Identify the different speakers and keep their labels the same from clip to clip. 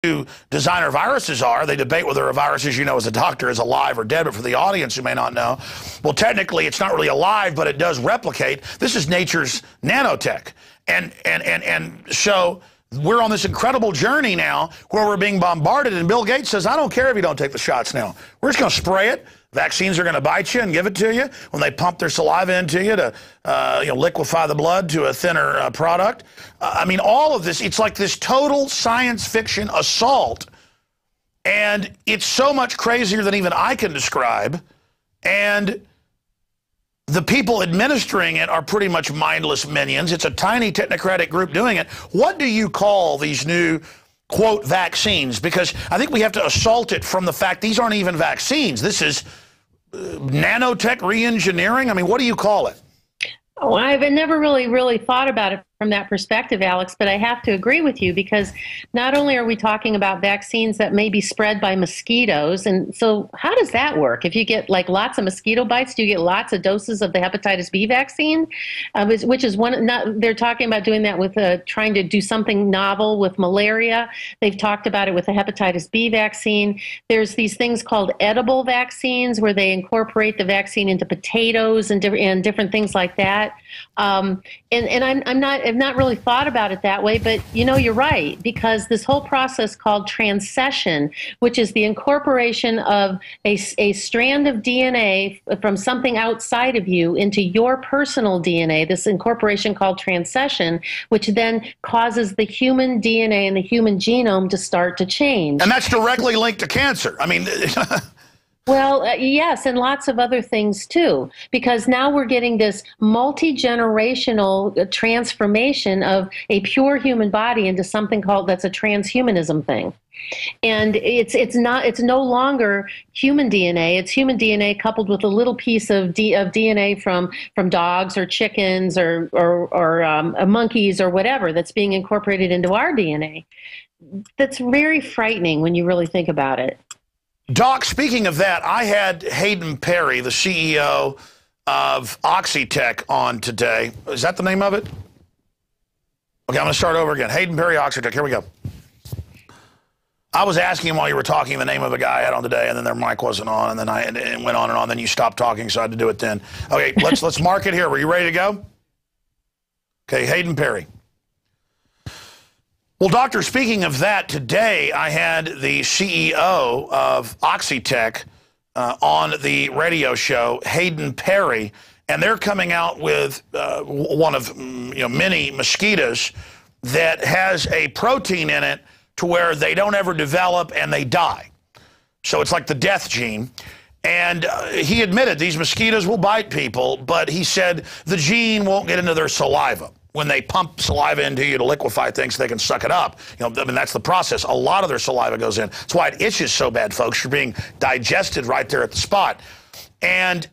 Speaker 1: who designer viruses are. They debate whether a virus, as you know, as a doctor, is alive or dead, but for the audience who may not know, well, technically it's not really alive, but it does replicate. This is nature's nanotech. And so we're on this incredible journey now where we're being bombarded, and Bill Gates says, I don't care if you don't take the shots now. We're just going to spray it. Vaccines are going to bite you and give it to you when they pump their saliva into you to liquefy the blood to a thinner product. I mean, all of this, it's like this total science fiction assault, and it's so much crazier than even I can describe, and the people administering it are pretty much mindless minions. It's a tiny technocratic group doing it. What do you call these new, quote, vaccines? Because I think we have to assault it from the fact these aren't even vaccines. This is nanotech re-engineering. I mean, what do you call it?
Speaker 2: Oh, I've never really thought about it from that perspective, Alex, but I have to agree with you, because not only are we talking about vaccines that may be spread by mosquitoes, and so how does that work? If you get like lots of mosquito bites, do you get lots of doses of the hepatitis B vaccine? Which is one, they're talking about doing that with trying to do something novel with malaria. They've talked about it with the hepatitis B vaccine. There's these things called edible vaccines where they incorporate the vaccine into potatoes and different things like that. I've not really thought about it that way, but you know, you're right, because this whole process called transcession, which is the incorporation of a strand of DNA from something outside of you into your personal DNA, this incorporation called transcession, which then causes the human DNA and the human genome to start to change.
Speaker 1: And that's directly linked to cancer. I mean...
Speaker 2: Well, yes, and lots of other things too, because now we're getting this multi-generational transformation of a pure human body into something called, that's a transhumanism thing. And it's no longer human DNA. It's human DNA coupled with a little piece of DNA from dogs or chickens or monkeys or whatever that's being incorporated into our DNA. That's very frightening when you really think about it.
Speaker 1: Doc, speaking of that, I had Hayden Perry, the CEO of Oxytech, on today. Is that the name of it? Okay, I'm going to start over again. Hayden Perry, Oxytech. Here we go. I was asking him while you were talking the name of a guy I had on today, and then their mic wasn't on, and then it went on and on. Then you stopped talking, so I had to do it then. Okay, let's mark it here. Were you ready to go? Okay, Hayden Perry. Well, Doctor, speaking of that, today I had the CEO of Oxytech on the radio show, Hayden Perry, and they're coming out with one of many mosquitoes that has a protein in it to where they don't ever develop and they die. So it's like the death gene. And he admitted these mosquitoes will bite people, but he said the gene won't get into their saliva. When they pump saliva into you to liquefy things so they can suck it up, I mean, that's the process. A lot of their saliva goes in. That's why it itches so bad, folks. You're being digested right there at the spot. And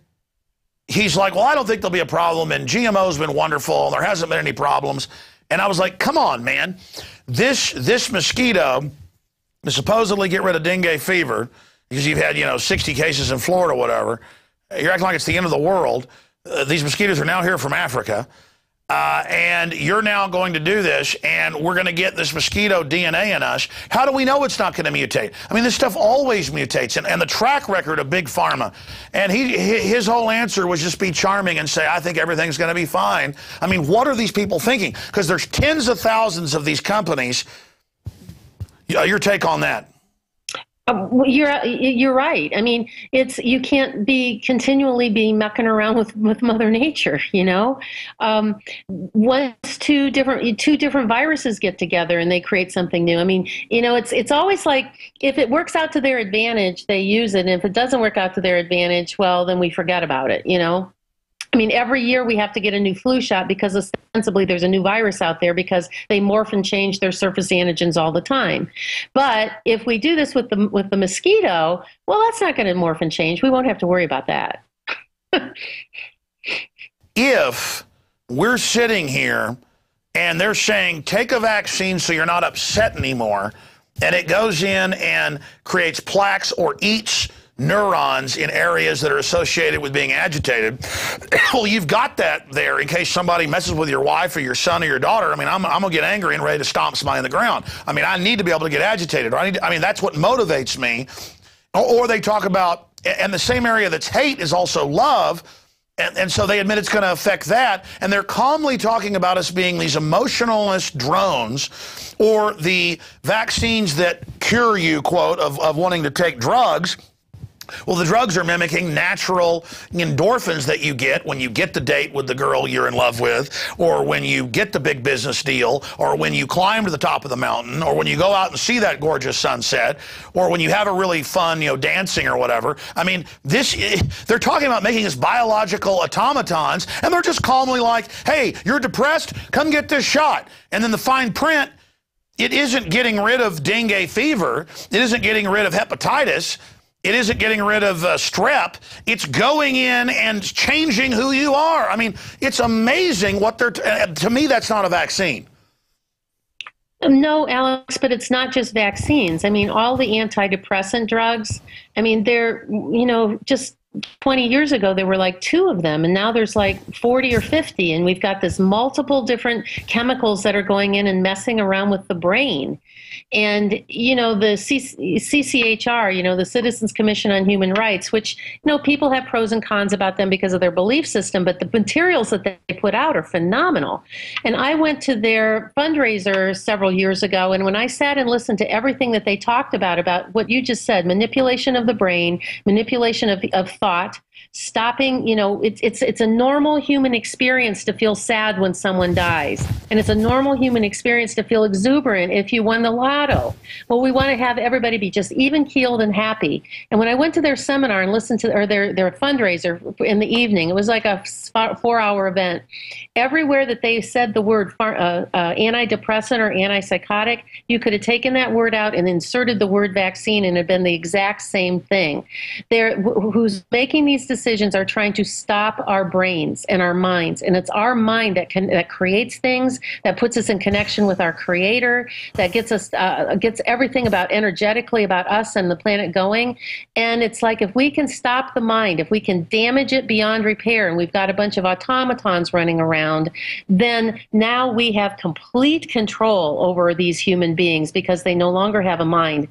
Speaker 1: he's like, well, I don't think there'll be a problem, and GMO's been wonderful, and there hasn't been any problems. And I was like, come on, man. This mosquito to supposedly get rid of dengue fever, because you've had, 60 cases in Florida or whatever. You're acting like it's the end of the world. These mosquitoes are now here from Africa. And you're now going to do this, and we're going to get this mosquito DNA in us. How do we know it's not going to mutate? I mean, this stuff always mutates, and the track record of Big Pharma. And his whole answer was just be charming and say, I think everything's going to be fine. I mean, what are these people thinking? Because there's tens of thousands of these companies. Your take on that?
Speaker 2: You're right. I mean, you can't continually be mucking around with Mother Nature. Once two different viruses get together and they create something new. I mean, it's always like, if it works out to their advantage, they use it, and if it doesn't work out to their advantage, well, then we forget about it. I mean, every year we have to get a new flu shot because ostensibly there's a new virus out there, because they morph and change their surface antigens all the time. But if we do this with the mosquito, well, that's not going to morph and change. We won't have to worry about that.
Speaker 1: If we're sitting here and they're saying, take a vaccine so you're not upset anymore, and it goes in and creates plaques or eats neurons in areas that are associated with being agitated. Well, you've got that there in case somebody messes with your wife or your son or your daughter. I mean, I'm going to get angry and ready to stomp somebody in the ground. I mean, I need to be able to get agitated. Or I mean, that's what motivates me. Or they talk about, and the same area that's hate is also love. And so they admit it's going to affect that. And they're calmly talking about us being these emotionalist drones, or the vaccines that cure you, quote, of wanting to take drugs. Well, the drugs are mimicking natural endorphins that you get when you get the date with the girl you're in love with, or when you get the big business deal, or when you climb to the top of the mountain, or when you go out and see that gorgeous sunset, or when you have a really fun, dancing or whatever. I mean, they're talking about making us biological automatons, and they're just calmly like, hey, you're depressed? Come get this shot. And then the fine print, it isn't getting rid of dengue fever. It isn't getting rid of hepatitis. It isn't getting rid of strep. It's going in and changing who you are. I mean, it's amazing what they're... to me, that's not a vaccine.
Speaker 2: No, Alex, but it's not just vaccines. I mean, all the antidepressant drugs, I mean, they're, just 20 years ago, there were like 2 of them, and now there's like 40 or 50, and we've got this multiple different chemicals that are going in and messing around with the brain. And, the CCHR, the Citizens Commission on Human Rights, which, people have pros and cons about them because of their belief system, but the materials that they put out are phenomenal. And I went to their fundraiser several years ago, and when I sat and listened to everything that they talked about what you just said, manipulation of the brain, manipulation of thought, stopping, it's a normal human experience to feel sad when someone dies. And it's a normal human experience to feel exuberant if you won the lotto. Well, we want to have everybody be just even-keeled and happy. And when I went to their seminar and listened to their fundraiser in the evening, it was like a 4-hour event. Everywhere that they said the word antidepressant or antipsychotic, you could have taken that word out and inserted the word vaccine, and it had been the exact same thing. Who's making these decisions are trying to stop our brains and our minds, and it's our mind that creates things, that puts us in connection with our Creator, that gets everything about energetically about us and the planet going. And it's like, if we can stop the mind, if we can damage it beyond repair, and we've got a bunch of automatons running around, then now we have complete control over these human beings because they no longer have a mind.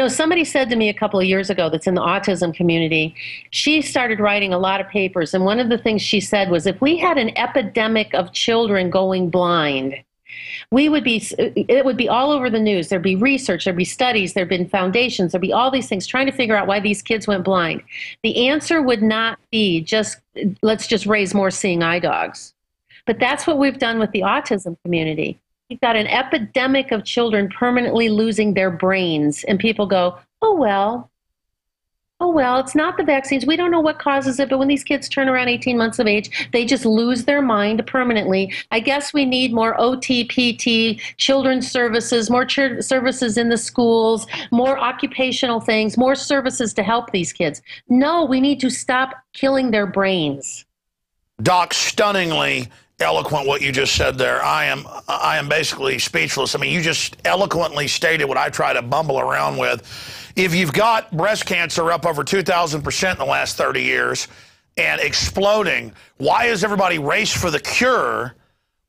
Speaker 2: Somebody said to me a couple of years ago, that's in the autism community, she started writing a lot of papers, and one of the things she said was, if we had an epidemic of children going blind, it would be all over the news. There'd be research, there'd be studies, there'd been foundations, there'd be all these things trying to figure out why these kids went blind. The answer would not be let's just raise more seeing eye dogs. But that's what we've done with the autism community. We've got an epidemic of children permanently losing their brains, and people go, oh, well, it's not the vaccines. We don't know what causes it, but when these kids turn around 18 months of age, they just lose their mind permanently. I guess we need more OT, PT, children's services, more services in the schools, more occupational things, more services to help these kids. No, we need to stop killing their brains.
Speaker 1: Doc, stunningly eloquent what you just said there. I am basically speechless. I mean, you just eloquently stated what I try to bumble around with. If you've got breast cancer up over 2,000% in the last 30 years and exploding, why is everybody race for the cure?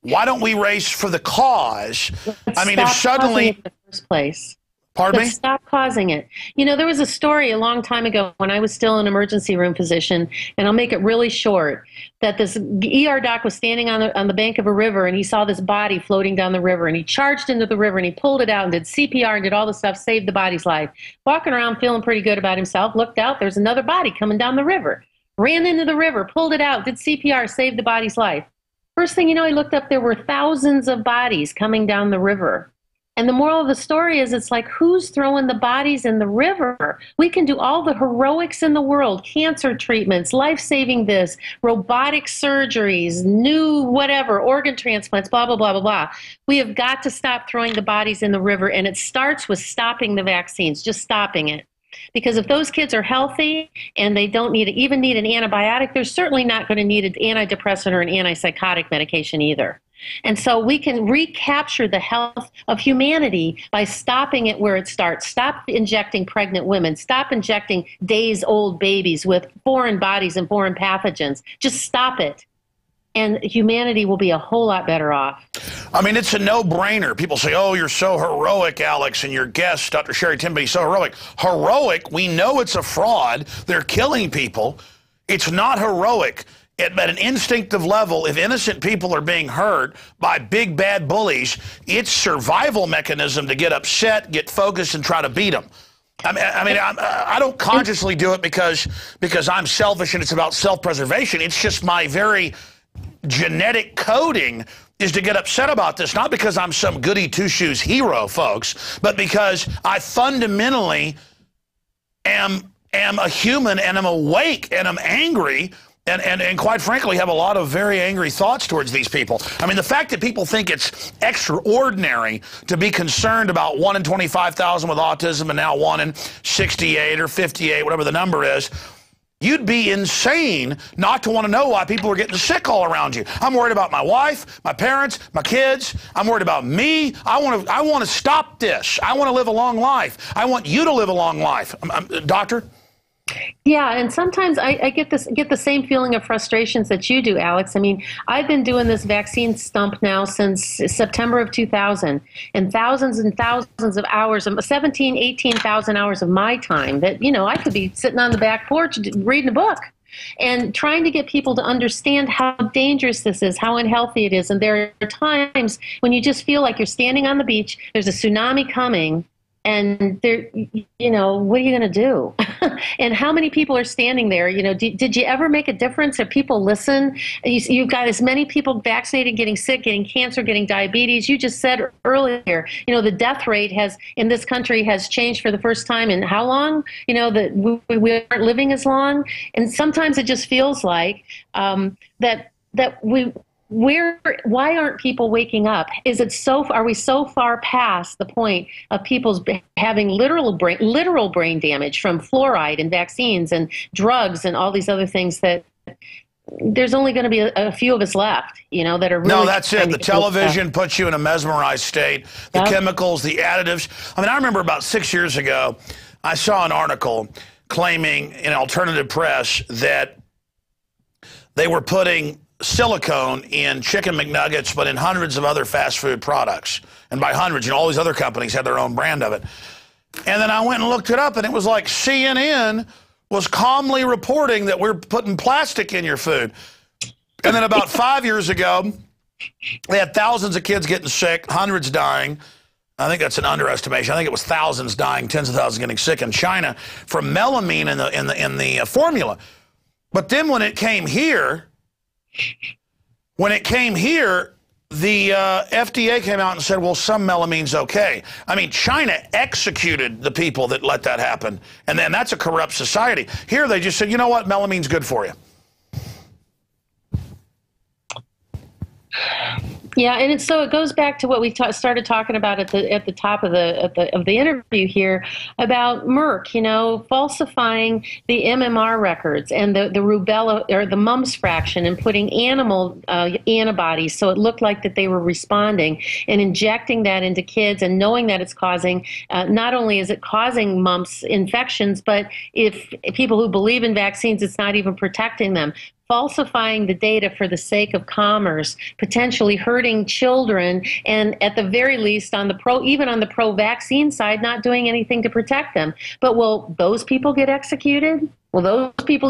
Speaker 1: Why don't we race for the cause? I mean, if suddenly...
Speaker 2: in the first place.
Speaker 1: Pardon me?
Speaker 2: Stop causing it. There was a story a long time ago when I was still an emergency room physician, and I'll make it really short, that this ER doc was standing on the bank of a river, and he saw this body floating down the river, and he charged into the river, and he pulled it out and did CPR and did all the stuff, saved the body's life. Walking around feeling pretty good about himself, looked out, there's another body coming down the river. Ran into the river, pulled it out, did CPR, saved the body's life. First thing you know, he looked up, there were thousands of bodies coming down the river. And the moral of the story is, it's like, who's throwing the bodies in the river? We can do all the heroics in the world, cancer treatments, life-saving this, robotic surgeries, new whatever, organ transplants, blah, blah, blah, blah, blah. We have got to stop throwing the bodies in the river, and it starts with stopping the vaccines, just stopping it. Because if those kids are healthy and they don't even need an antibiotic, they're certainly not going to need an antidepressant or an antipsychotic medication either. And so we can recapture the health of humanity by stopping it where it starts. Stop injecting pregnant women. Stop injecting days-old babies with foreign bodies and foreign pathogens. Just stop it. And humanity will be a whole lot better off.
Speaker 1: I mean, it's a no-brainer. People say, oh, you're so heroic, Alex, and your guest, Dr. Sherry Timbody, so heroic. Heroic, we know it's a fraud. They're killing people. It's not heroic. At an instinctive level, if innocent people are being hurt by big, bad bullies, it's survival mechanism to get upset, get focused, and try to beat them. I don't consciously do it because I'm selfish and it's about self-preservation. It's just my very genetic coding is to get upset about this, not because I'm some goody two-shoes hero, folks, but because I fundamentally am a human and I'm awake and I'm angry and quite frankly have a lot of very angry thoughts towards these people. I mean, the fact that people think it's extraordinary to be concerned about 1 in 25,000 with autism and now 1 in 68 or 58, whatever the number is, you'd be insane not to want to know why people are getting sick all around you. I'm worried about my wife, my parents, my kids. I'm worried about me. I want to stop this. I want to live a long life. I want you to live a long life. Doctor?
Speaker 2: Yeah, and sometimes I get the same feeling of frustrations that you do, Alex. I mean, I've been doing this vaccine stump now since September of 2000, and thousands of hours, 18,000 hours of my time that, I could be sitting on the back porch reading a book and trying to get people to understand how dangerous this is, how unhealthy it is. And there are times when you just feel like you're standing on the beach, there's a tsunami coming, and there, what are you going to do? And how many people are standing there? Did you ever make a difference? Have people listen? You've got as many people vaccinated, getting sick, getting cancer, getting diabetes. You just said earlier, the death rate in this country has changed for the first time in how long? That we aren't living as long. And sometimes it just feels like why aren't people waking up? Are we so far past the point of people's having literal brain damage from fluoride and vaccines and drugs and all these other things that there's only going to be a few of us left, that are really...
Speaker 1: No, that's it. The television puts you in a mesmerized state. The chemicals, the additives. I mean, I remember about 6 years ago, I saw an article claiming in alternative press that they were putting silicone in chicken McNuggets, but in hundreds of other fast food products. And by hundreds, all these other companies had their own brand of it. And then I went and looked it up, and it was like CNN was calmly reporting that we're putting plastic in your food. And then about 5 years ago, they had thousands of kids getting sick, hundreds dying. I think that's an underestimation. I think it was thousands dying, tens of thousands getting sick in China from melamine in the formula. But then when it came here, the FDA came out and said, well, some melamine's okay. I mean, China executed the people that let that happen. And then that's a corrupt society. Here they just said, you know what, melamine's good for you.
Speaker 2: Yeah, and so it goes back to what we started talking about at the top of the interview here about Merck, falsifying the MMR records and the rubella or the mumps fraction and putting animal antibodies so it looked like that they were responding and injecting that into kids and knowing that it's causing not only is it causing mumps infections, but if people who believe in vaccines, it's not even protecting them. Falsifying the data for the sake of commerce, potentially hurting children, and at the very least, even on the pro-vaccine side, not doing anything to protect them. But will those people get executed? Will those people